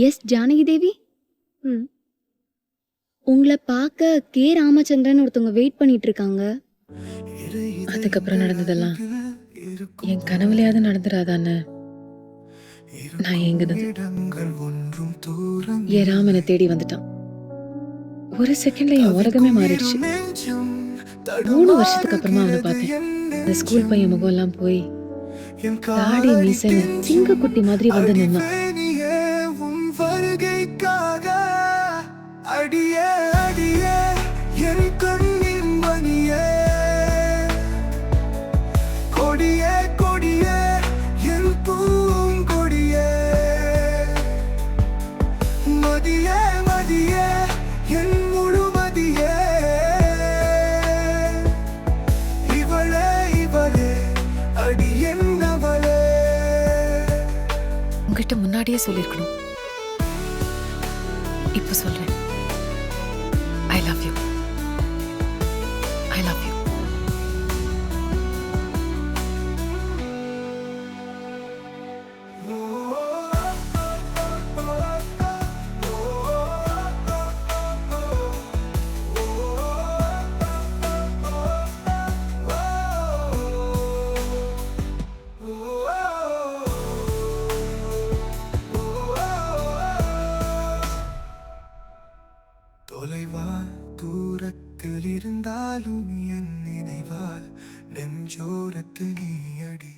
S Janaki தேவி. உங்களை பார்க்க K Ramachandran ஒருத்தவங்க வெயிட் பண்ணிட்டு இருக்காங்க. அதுக்கப்புறம் நடந்ததெல்லாம் என் கனவுலையாவது நடந்துடாதான்னு நான் ஏங்குனது. என் ராம் என்னை தேடி வந்துட்டான். ஒரு செகண்ட்ல என் உலகமே மாறிடுச்சு. 3 வருஷத்துக்கு அப்புறமா அவனை பார்த்தேன். இந்த ஸ்கூல் பையன் முகம் எல்லாம் போய் தாடி மீசன்னு சிங்க குட்டி மாதிரி வந்து நின்னான். உங்ககிட்ட முன்னாடியே சொல்லிருக்கணும். இப்ப சொல்றேன். I love you. I love you. தொலைவால் தூரத்தில் இருந்தாலும் என் நினைவால் நெஞ்சோரத்தில் நீ அடி.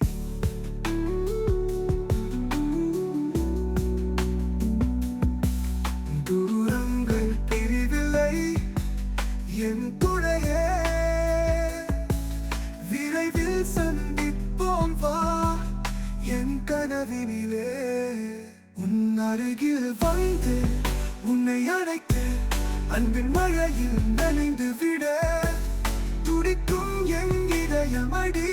தூரங்கள் பிரிவில்லை என் துணையே, விரைவில் சந்திப்போம் வா என் கனவினிலே. உன் அருகில் வந்து உன்னை அழைத்து அன்பின் மழையில் நனைந்து விட துடிக்கும் என் இதயமடி.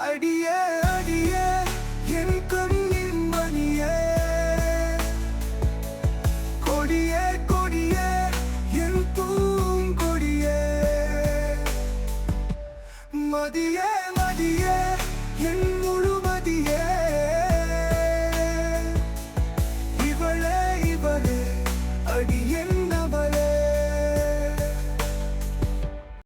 அடியே அடியே என் கண்ணின் மணியே, கொடியே கொடியே என் பூங்கொடியே, மதியே